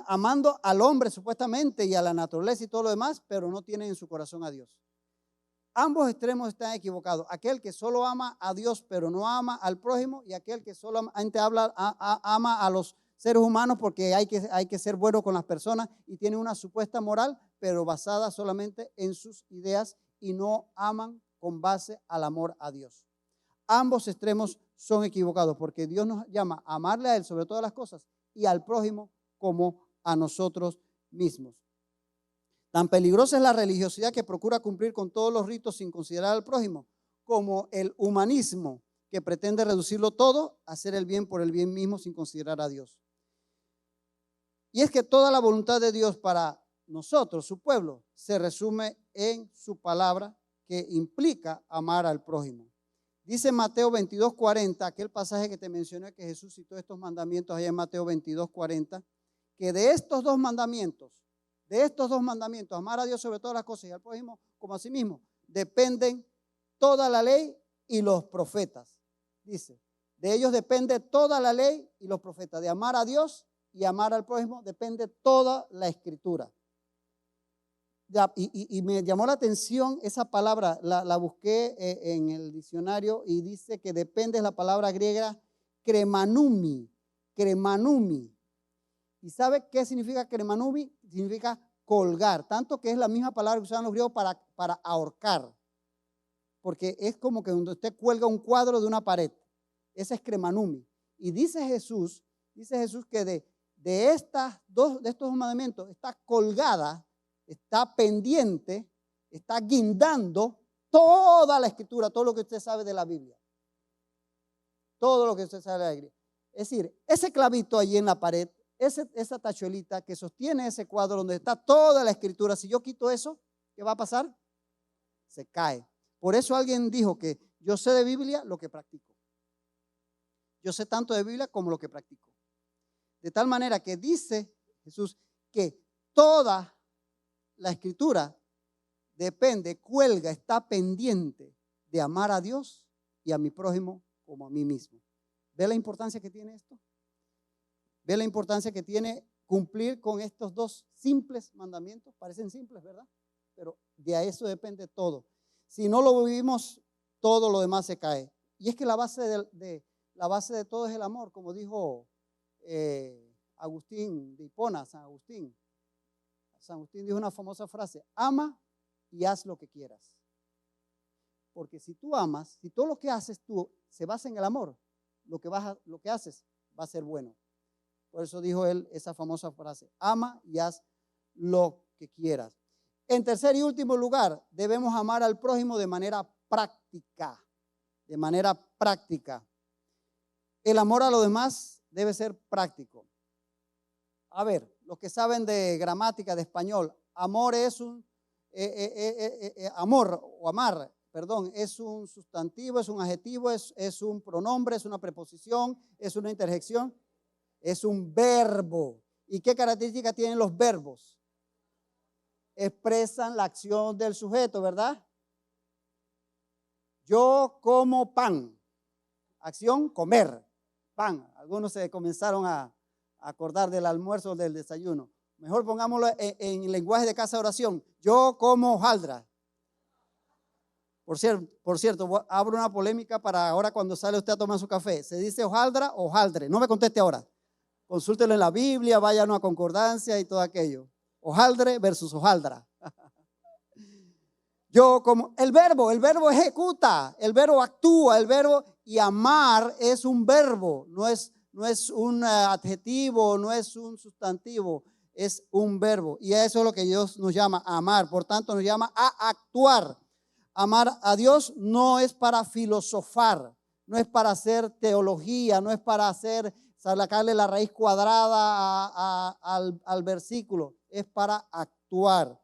amando al hombre supuestamente y a la naturaleza y todo lo demás, pero no tienen en su corazón a Dios. Ambos extremos están equivocados. Aquel que solo ama a Dios pero no ama al prójimo y aquel que solamente ama a los seres humanos porque hay que ser bueno con las personas y tiene una supuesta moral, pero basada solamente en sus ideas y no aman con base al amor a Dios. Ambos extremos son equivocados porque Dios nos llama a amarle a Él sobre todas las cosas y al prójimo como a nosotros mismos. Tan peligrosa es la religiosidad que procura cumplir con todos los ritos sin considerar al prójimo, como el humanismo que pretende reducirlo todo a hacer el bien por el bien mismo sin considerar a Dios. Y es que toda la voluntad de Dios para nosotros, su pueblo, se resume en su palabra que implica amar al prójimo. Dice Mateo 22:40, aquel pasaje que te mencioné que Jesús citó estos mandamientos allá en Mateo 22:40, que de estos dos mandamientos, amar a Dios sobre todas las cosas y al prójimo como a sí mismo, dependen toda la ley y los profetas. Dice, de ellos depende toda la ley y los profetas, de amar a Dios y amar al prójimo depende toda la escritura. Y me llamó la atención esa palabra, la busqué en el diccionario y dice que depende de la palabra griega kremanumi. ¿Y sabe qué significa kremanumi? Significa colgar, tanto que es la misma palabra que usaban los griegos para ahorcar, porque es como que donde usted cuelga un cuadro de una pared, ese es kremanumi. Y dice Jesús que de estos dos mandamientos está colgada, está pendiente, está guindando toda la escritura, todo lo que usted sabe de la Biblia. Todo lo que usted sabe de la Biblia. Es decir, ese clavito allí en la pared, esa tachuelita que sostiene ese cuadro donde está toda la escritura, si yo quito eso, ¿qué va a pasar? Se cae. Por eso alguien dijo que yo sé de Biblia lo que practico. Yo sé tanto de Biblia como lo que practico. De tal manera que dice Jesús que toda la escritura depende, cuelga, está pendiente de amar a Dios y a mi prójimo como a mí mismo. ¿Ve la importancia que tiene esto? ¿Ve la importancia que tiene cumplir con estos dos simples mandamientos? Parecen simples, ¿verdad? Pero de eso depende todo. Si no lo vivimos, todo lo demás se cae. Y es que la base de todo es el amor, como dijo Agustín de Hipona, San Agustín. San Agustín dijo una famosa frase: ama y haz lo que quieras. Porque si tú amas, si todo lo que haces tú se basa en el amor, lo que haces va a ser bueno. Por eso dijo él esa famosa frase: ama y haz lo que quieras. En tercer y último lugar, debemos amar al prójimo de manera práctica. De manera práctica. El amor a los demás debe ser práctico. A ver, los que saben de gramática, de español, amor es es un sustantivo, es un adjetivo, es un pronombre, es una preposición, es una interjección, es un verbo. ¿Y qué características tienen los verbos? Expresan la acción del sujeto, ¿verdad? Yo como pan. Acción, comer. Pan. Algunos se comenzaron a acordar del almuerzo o del desayuno. Mejor pongámoslo en lenguaje de casa de oración. Yo como hojaldra. Por cierto, abro una polémica para ahora cuando sale usted a tomar su café. ¿Se dice hojaldra o hojaldre? No me conteste ahora. Consúltelo en la Biblia, vaya a una concordancia y todo aquello. Hojaldre versus hojaldra. Yo como el verbo ejecuta, el verbo actúa, y amar es un verbo, no es un adjetivo, no es un sustantivo, es un verbo. Y eso es lo que Dios nos llama a amar, por tanto nos llama a actuar. Amar a Dios no es para filosofar, no es para hacer teología, no es para sacarle la raíz cuadrada al versículo, es para actuar.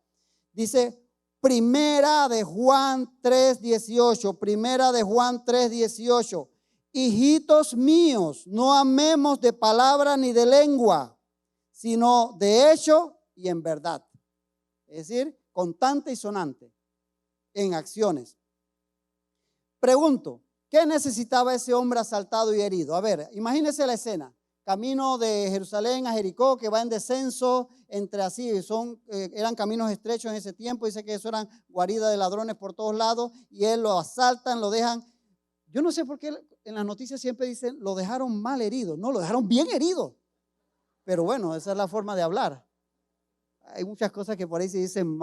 Dice Primera de Juan 3:18, hijitos míos, no amemos de palabra ni de lengua, sino de hecho y en verdad. Es decir, constante y sonante, en acciones. Pregunto, ¿qué necesitaba ese hombre asaltado y herido? A ver, imagínense la escena. Camino de Jerusalén a Jericó, que va en descenso entre así, eran caminos estrechos en ese tiempo, dice que eso eran guaridas de ladrones por todos lados, y él lo asaltan, lo dejan. Yo no sé por qué en las noticias siempre dicen, lo dejaron mal herido. No, lo dejaron bien herido. Pero bueno, esa es la forma de hablar. Hay muchas cosas que por ahí se dicen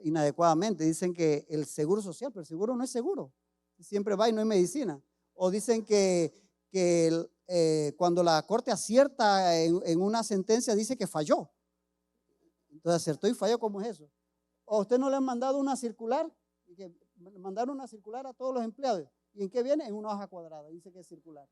inadecuadamente. Dicen que el seguro social, pero el seguro no es seguro. Siempre va y no hay medicina. O dicen que cuando la corte acierta en una sentencia, dice que falló. Entonces, acertó y falló, ¿cómo es eso? ¿O a usted no le han mandado una circular? Y que mandaron una circular a todos los empleados. ¿Y en qué viene? En una hoja cuadrada, dice que es circular.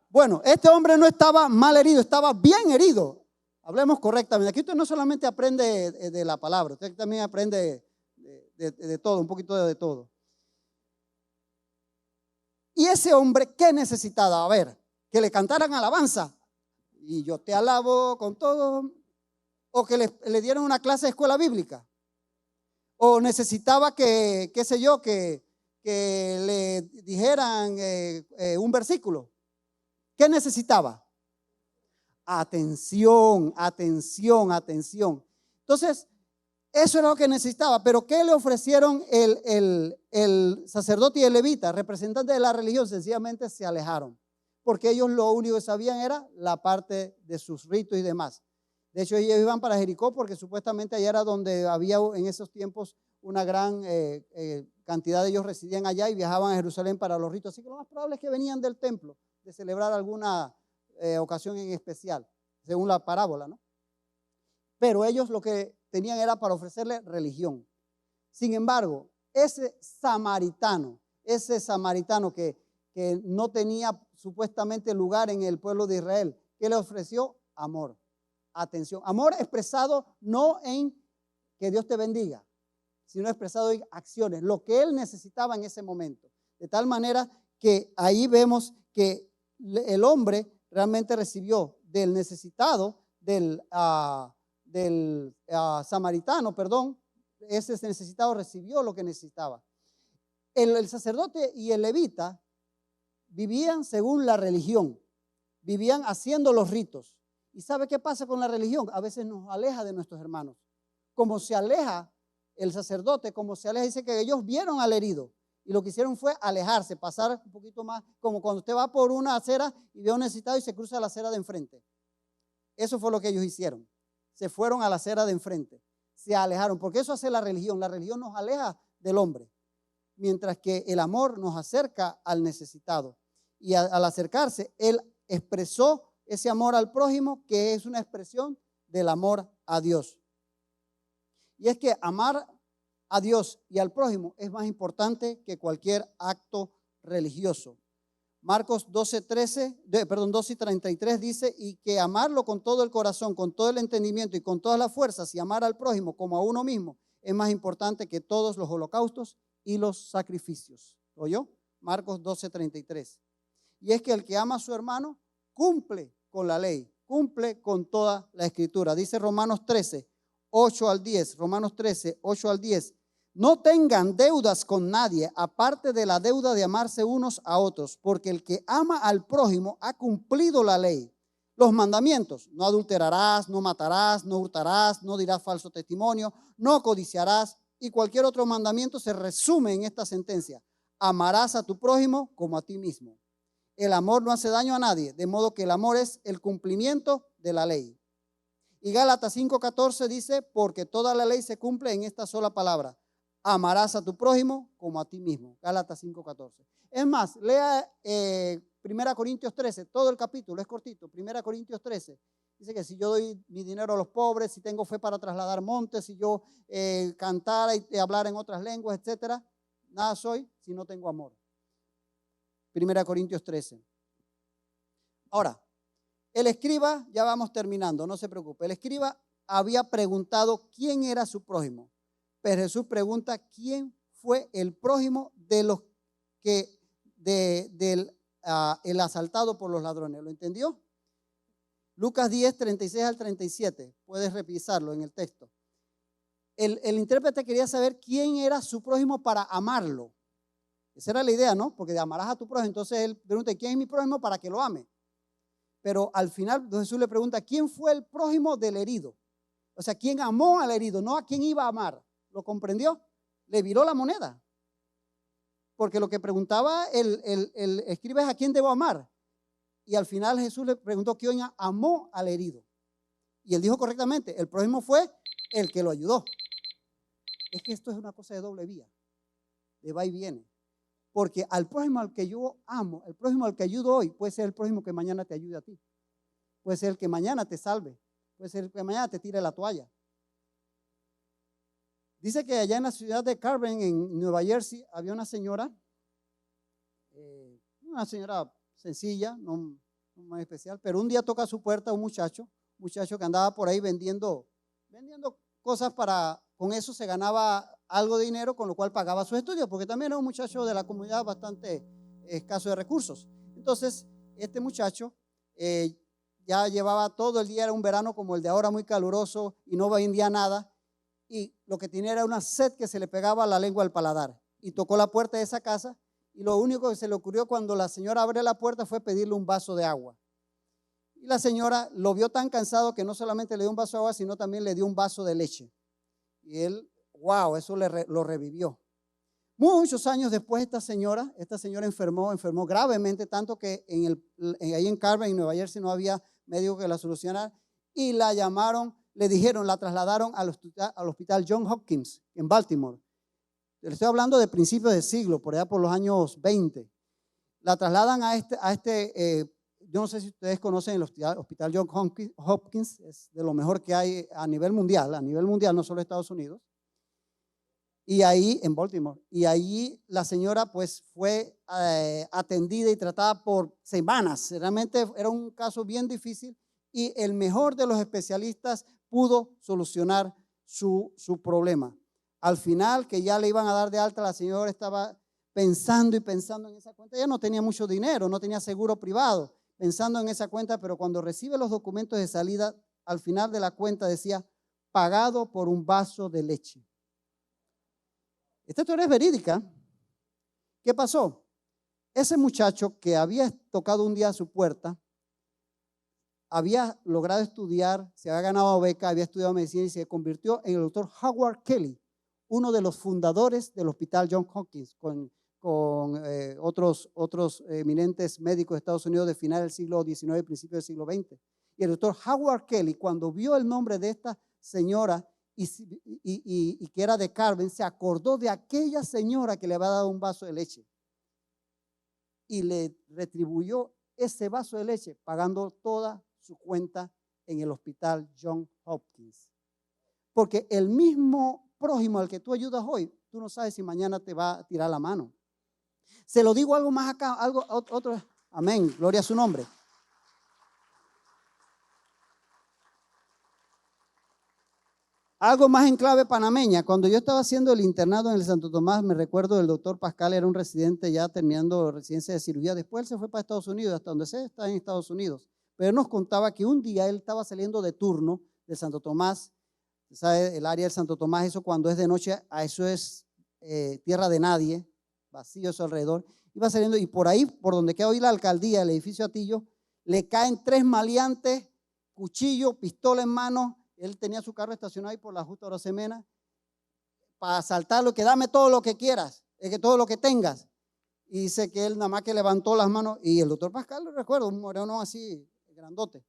Bueno, este hombre no estaba mal herido, estaba bien herido. Hablemos correctamente. Aquí usted no solamente aprende de la palabra, usted también aprende de todo, un poquito de todo. Y ese hombre, ¿qué necesitaba? A ver, que le cantaran alabanza. Y yo te alabo con todo. O que le dieran una clase de escuela bíblica. O necesitaba que, qué sé yo, que le dijeran un versículo. ¿Qué necesitaba? Atención, atención, atención. Entonces, eso era lo que necesitaba. Pero ¿qué le ofrecieron el sacerdote y el levita, representantes de la religión? Sencillamente se alejaron. Porque ellos lo único que sabían era la parte de sus ritos y demás. De hecho, ellos iban para Jericó porque supuestamente allá era donde había en esos tiempos una gran cantidad de ellos residían allá y viajaban a Jerusalén para los ritos. Así que lo más probable es que venían del templo de celebrar alguna ocasión en especial, según la parábola, ¿no? Pero ellos lo que tenían era para ofrecerle religión. Sin embargo, ese samaritano que no tenía supuestamente lugar en el pueblo de Israel, ¿qué le ofreció? Amor. Atención, amor expresado no en que Dios te bendiga, sino expresado en acciones, lo que él necesitaba en ese momento. De tal manera que ahí vemos que el hombre realmente recibió del necesitado, del samaritano, ese necesitado recibió lo que necesitaba. El sacerdote y el levita vivían según la religión, vivían haciendo los ritos. ¿Y sabe qué pasa con la religión? A veces nos aleja de nuestros hermanos. Como se aleja el sacerdote, como se aleja, dice que ellos vieron al herido y lo que hicieron fue alejarse, pasar un poquito más, como cuando usted va por una acera y ve a un necesitado y se cruza la acera de enfrente. Eso fue lo que ellos hicieron. Se fueron a la acera de enfrente, se alejaron, porque eso hace la religión. La religión nos aleja del hombre, mientras que el amor nos acerca al necesitado. Y al acercarse, él expresó ese amor al prójimo, que es una expresión del amor a Dios. Y es que amar a Dios y al prójimo es más importante que cualquier acto religioso. Marcos 12:33 dice, y que amarlo con todo el corazón, con todo el entendimiento y con todas las fuerzas, y amar al prójimo como a uno mismo, es más importante que todos los holocaustos y los sacrificios. ¿Oyó? Marcos 12:33. Y es que el que ama a su hermano cumple con la ley, cumple con toda la escritura. Dice Romanos 13, 8 al 10. Romanos 13, 8 al 10. No tengan deudas con nadie, aparte de la deuda de amarse unos a otros, porque el que ama al prójimo ha cumplido la ley. Los mandamientos: no adulterarás, no matarás, no hurtarás, no dirás falso testimonio, no codiciarás, y cualquier otro mandamiento se resume en esta sentencia: amarás a tu prójimo como a ti mismo. El amor no hace daño a nadie, de modo que el amor es el cumplimiento de la ley. Y Gálatas 5:14 dice, porque toda la ley se cumple en esta sola palabra: amarás a tu prójimo como a ti mismo. Gálatas 5:14. Es más, lea 1 Corintios 13, todo el capítulo es cortito. 1 Corintios 13 dice que si yo doy mi dinero a los pobres, si tengo fe para trasladar montes, si yo cantara y hablar en otras lenguas, etcétera, nada soy si no tengo amor. 1 Corintios 13. Ahora, el escriba, ya vamos terminando, no se preocupe. El escriba había preguntado quién era su prójimo. Pero Jesús pregunta quién fue el prójimo de los que el asaltado por los ladrones. ¿Lo entendió? Lucas 10, 36 al 37. Puedes revisarlo en el texto. El intérprete quería saber quién era su prójimo para amarlo. Esa era la idea, ¿no? Porque amarás a tu prójimo. Entonces él pregunta, ¿quién es mi prójimo para que lo ame? Pero al final Jesús le pregunta, ¿quién fue el prójimo del herido? O sea, ¿quién amó al herido? No a quién iba a amar. ¿Lo comprendió? Le viró la moneda. Porque lo que preguntaba el escriba es a quién debo amar. Y al final Jesús le preguntó quién amó al herido. Y él dijo correctamente, el prójimo fue el que lo ayudó. Es que esto es una cosa de doble vía, de va y viene. Porque al prójimo al que yo amo, el prójimo al que ayudo hoy, puede ser el prójimo que mañana te ayude a ti. Puede ser el que mañana te salve. Puede ser el que mañana te tire la toalla. Dice que allá en la ciudad de Carver, en Nueva Jersey, había una señora sencilla, no muy especial, pero un día toca a su puerta un muchacho que andaba por ahí vendiendo cosas con eso se ganaba algo de dinero, con lo cual pagaba sus estudios, porque también era un muchacho de la comunidad bastante escaso de recursos. Entonces, este muchacho ya llevaba todo el día, era un verano como el de ahora, muy caluroso, y no vendía nada, y lo que tenía era una sed que se le pegaba a la lengua al paladar, y tocó la puerta de esa casa, y lo único que se le ocurrió cuando la señora abrió la puerta fue pedirle un vaso de agua. Y la señora lo vio tan cansado que no solamente le dio un vaso de agua, sino también le dio un vaso de leche. Y él, wow, eso lo revivió. Muchos años después esta señora enfermó gravemente, tanto que ahí en Carver, en Nueva Jersey, no había médico que la solucionara. Y la llamaron, la trasladaron al hospital John Hopkins en Baltimore. Le estoy hablando de principios de siglo, por allá por los años 20. La trasladan yo no sé si ustedes conocen el hospital John Hopkins, es de lo mejor que hay a nivel mundial, no solo Estados Unidos. Y ahí en Baltimore, y ahí la señora pues fue atendida y tratada por semanas. Realmente era un caso bien difícil y el mejor de los especialistas pudo solucionar su problema. Al final, que ya le iban a dar de alta, la señora estaba pensando y pensando en esa cuenta. Ella no tenía mucho dinero, no tenía seguro privado, pensando en esa cuenta, pero cuando recibe los documentos de salida, al final de la cuenta decía, pagado por un vaso de leche. Esta historia es verídica. ¿Qué pasó? Ese muchacho que había tocado un día a su puerta, había logrado estudiar, se había ganado beca, había estudiado medicina y se convirtió en el doctor Howard Kelly, uno de los fundadores del hospital John Hopkins, con otros eminentes médicos de Estados Unidos de final del siglo XIX y principio del siglo XX. Y el doctor Howard Kelly, cuando vio el nombre de esta señora y que era de Carver, se acordó de aquella señora que le había dado un vaso de leche y le retribuyó ese vaso de leche pagando toda su cuenta en el hospital John Hopkins. Porque el mismo prójimo al que tú ayudas hoy, tú no sabes si mañana te va a tirar la mano. Se lo digo algo más acá, otro, amén, gloria a su nombre. Algo más en clave panameña. Cuando yo estaba haciendo el internado en el Santo Tomás, me recuerdo del doctor Pascal, era un residente ya terminando residencia de cirugía. Después él se fue para Estados Unidos, hasta donde sé, está en Estados Unidos. Pero él nos contaba que un día él estaba saliendo de turno de Santo Tomás. ¿Sabe? El área del Santo Tomás, eso cuando es de noche, a eso es tierra de nadie, vacío a su alrededor. Iba saliendo y por ahí, por donde queda hoy la alcaldía, el edificio Atillo, le caen 3 maleantes, cuchillo, pistola en mano. Él tenía su carro estacionado ahí por la Justa Orosemena para asaltarlo, que dame todo lo que quieras, todo lo que tengas. Y dice que él nada más que levantó las manos y el doctor Pascal, lo recuerdo, un moreno así, grandote,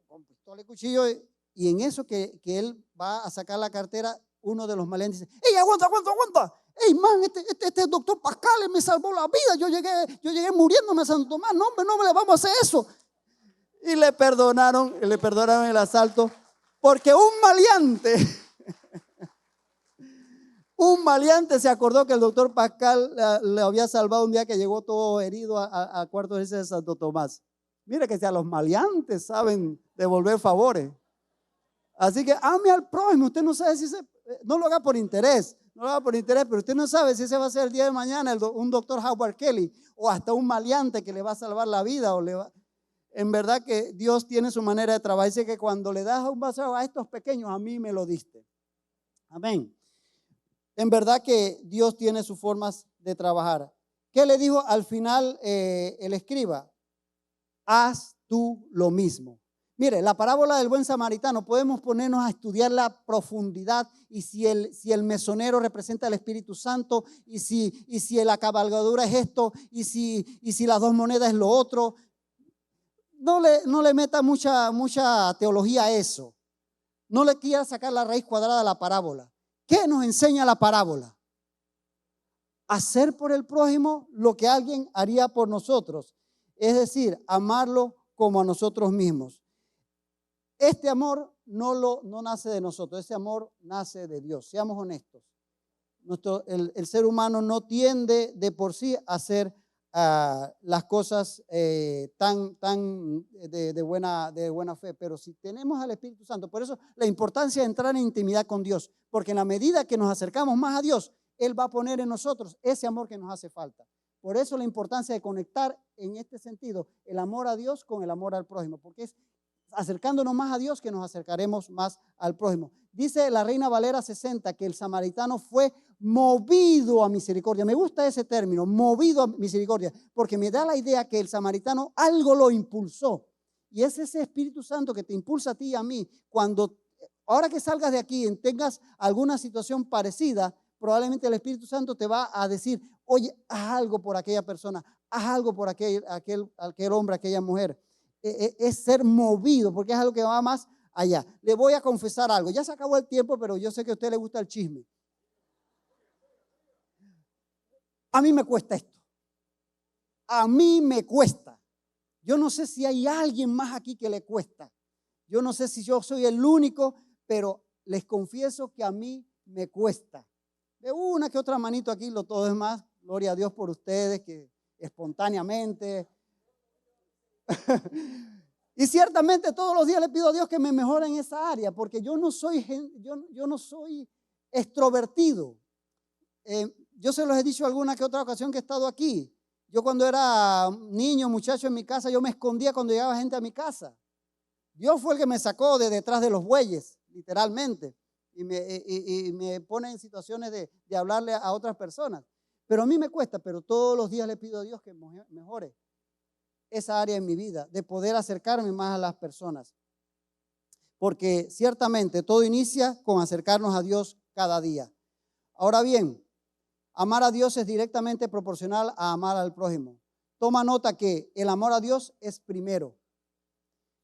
con pistola y cuchillo. Y en eso que él va a sacar la cartera, uno de los maleantes dice, ¡ey, aguanta! ¡Ey, man, este doctor Pascal me salvó la vida! Yo llegué muriéndome a Santo Tomás. No, hombre, no le vamos a hacer eso. Y le perdonaron el asalto. Porque un maleante se acordó que el doctor Pascal le había salvado un día que llegó todo herido a cuarto de Santo Tomás. Mire que si a los maleantes saben devolver favores. Así que ame al prójimo. Usted no sabe no lo haga por interés, pero usted no sabe si ese va a ser el día de mañana un doctor Howard Kelly o hasta un maleante que le va a salvar la vida En verdad que Dios tiene su manera de trabajar. Dice que cuando le das un vaso a estos pequeños, a mí me lo diste. Amén. En verdad que Dios tiene sus formas de trabajar. ¿Qué le dijo al final el escriba? Haz tú lo mismo. Mire, la parábola del buen samaritano, podemos ponernos a estudiar la profundidad y si el mesonero representa al Espíritu Santo y si la cabalgadura es esto y si las 2 monedas es lo otro. No le meta mucha teología a eso. No le quiera sacar la raíz cuadrada a la parábola. ¿Qué nos enseña la parábola? hacer por el prójimo lo que alguien haría por nosotros. Es decir, amarlo como a nosotros mismos. Este amor no nace de nosotros, ese amor nace de Dios. Seamos honestos. El ser humano no tiende de por sí a hacer las cosas de buena fe, pero si tenemos al Espíritu Santo, por eso la importancia de entrar en intimidad con Dios, porque en la medida que nos acercamos más a Dios, Él va a poner en nosotros ese amor que nos hace falta. Por eso la importancia de conectar en este sentido el amor a Dios con el amor al prójimo, porque es acercándonos más a Dios que nos acercaremos más al prójimo. Dice la Reina Valera 60 que el samaritano fue movido a misericordia. Me gusta ese término, movido a misericordia, porque me da la idea que el samaritano algo lo impulsó. Y es ese Espíritu Santo que te impulsa a ti y a mí. Ahora que salgas de aquí y tengas alguna situación parecida, probablemente el Espíritu Santo te va a decir, oye, haz algo por aquella persona, haz algo por aquel hombre, aquella mujer. Es ser movido, porque es algo que va más allá. Le voy a confesar algo. Ya se acabó el tiempo, pero yo sé que a usted le gusta el chisme. A mí me cuesta esto. A mí me cuesta. Yo no sé si hay alguien más aquí que le cuesta. Yo no sé si yo soy el único, pero les confieso que a mí me cuesta. De una que otra manito aquí, todo es más. Gloria a Dios por ustedes, que espontáneamente. Y ciertamente todos los días le pido a Dios que me mejore en esa área, porque yo no soy extrovertido. Yo se los he dicho alguna que otra ocasión que he estado aquí. Yo cuando era niño, muchacho en mi casa, yo me escondía cuando llegaba gente a mi casa. Dios fue el que me sacó de detrás de los bueyes, literalmente, y me pone en situaciones de hablarle a otras personas. Pero a mí me cuesta, pero todos los días le pido a Dios que mejore esa área en mi vida, de poder acercarme más a las personas. Porque ciertamente todo inicia con acercarnos a Dios cada día. Ahora bien, amar a Dios es directamente proporcional a amar al prójimo. Toma nota que el amor a Dios es primero,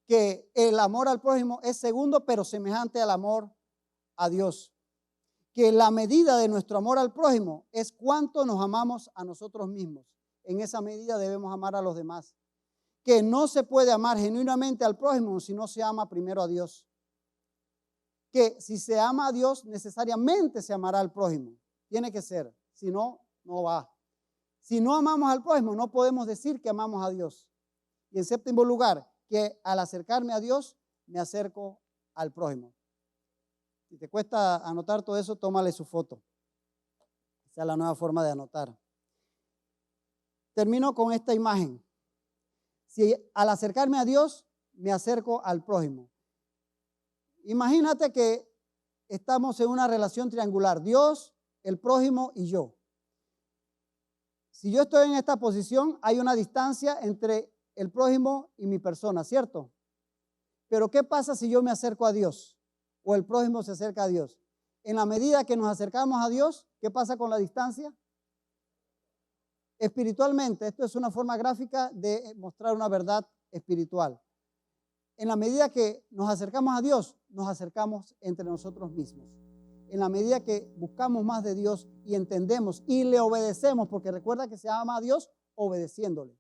que el amor al prójimo es segundo, pero semejante al amor a Dios. Que la medida de nuestro amor al prójimo es cuánto nos amamos a nosotros mismos. En esa medida debemos amar a los demás. Que no se puede amar genuinamente al prójimo si no se ama primero a Dios. Que si se ama a Dios, necesariamente se amará al prójimo. Tiene que ser, si no, no va. Si no amamos al prójimo, no podemos decir que amamos a Dios. Y en séptimo lugar, que al acercarme a Dios, me acerco al prójimo. Si te cuesta anotar todo eso, tómale su foto. Esa es la nueva forma de anotar. Termino con esta imagen. Si al acercarme a Dios, me acerco al prójimo. Imagínate que estamos en una relación triangular, Dios, el prójimo y yo. Si yo estoy en esta posición, hay una distancia entre el prójimo y mi persona, ¿cierto? Pero ¿qué pasa si yo me acerco a Dios o el prójimo se acerca a Dios? En la medida que nos acercamos a Dios, ¿qué pasa con la distancia? Espiritualmente, esto es una forma gráfica de mostrar una verdad espiritual. En la medida que nos acercamos a Dios, nos acercamos entre nosotros mismos. En la medida que buscamos más de Dios y entendemos y le obedecemos, porque recuerda que se ama a Dios obedeciéndole.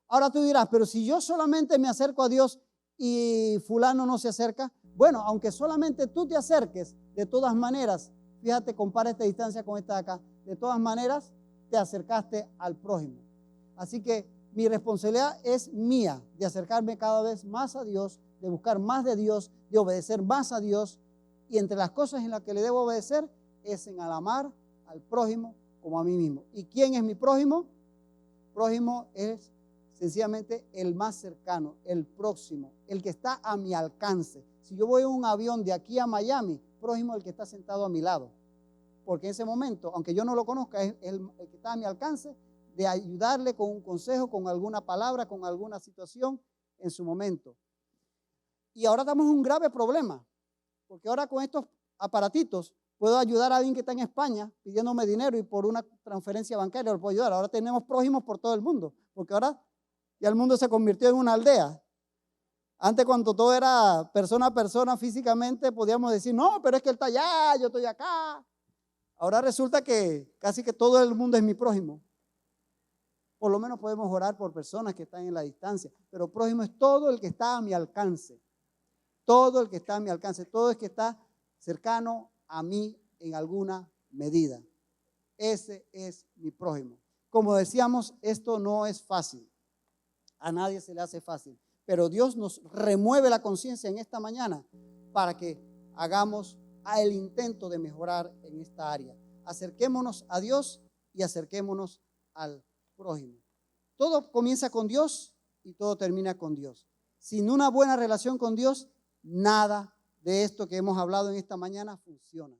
Ahora tú dirás, pero si yo solamente me acerco a Dios y fulano no se acerca, bueno, aunque solamente tú te acerques, de todas maneras, fíjate, compara esta distancia con esta de acá, de todas maneras te acercaste al prójimo. Así que mi responsabilidad es mía de acercarme cada vez más a Dios, de buscar más de Dios, de obedecer más a Dios. Y entre las cosas en las que le debo obedecer es en al amar al prójimo como a mí mismo. ¿Y quién es mi prójimo? Prójimo es sencillamente el más cercano, el próximo, el que está a mi alcance. Si yo voy en un avión de aquí a Miami, prójimo es el que está sentado a mi lado. Porque en ese momento, aunque yo no lo conozca, es el que está a mi alcance de ayudarle con un consejo, con alguna palabra, con alguna situación en su momento. Y ahora estamos en un grave problema, porque ahora con estos aparatitos puedo ayudar a alguien que está en España pidiéndome dinero y por una transferencia bancaria lo puedo ayudar. Ahora tenemos prójimos por todo el mundo, porque ahora ya el mundo se convirtió en una aldea. Antes, cuando todo era persona a persona físicamente, podíamos decir, no, pero es que él está allá, yo estoy acá. Ahora resulta que casi que todo el mundo es mi prójimo. Por lo menos podemos orar por personas que están en la distancia, pero prójimo es todo el que está a mi alcance. Todo el que está a mi alcance, todo el que está cercano a mí en alguna medida. Ese es mi prójimo. Como decíamos, esto no es fácil. A nadie se le hace fácil. Pero Dios nos remueve la conciencia en esta mañana para que hagamos el intento de mejorar en esta área. Acerquémonos a Dios y acerquémonos al prójimo. Todo comienza con Dios y todo termina con Dios. Sin una buena relación con Dios, nada de esto que hemos hablado en esta mañana funciona.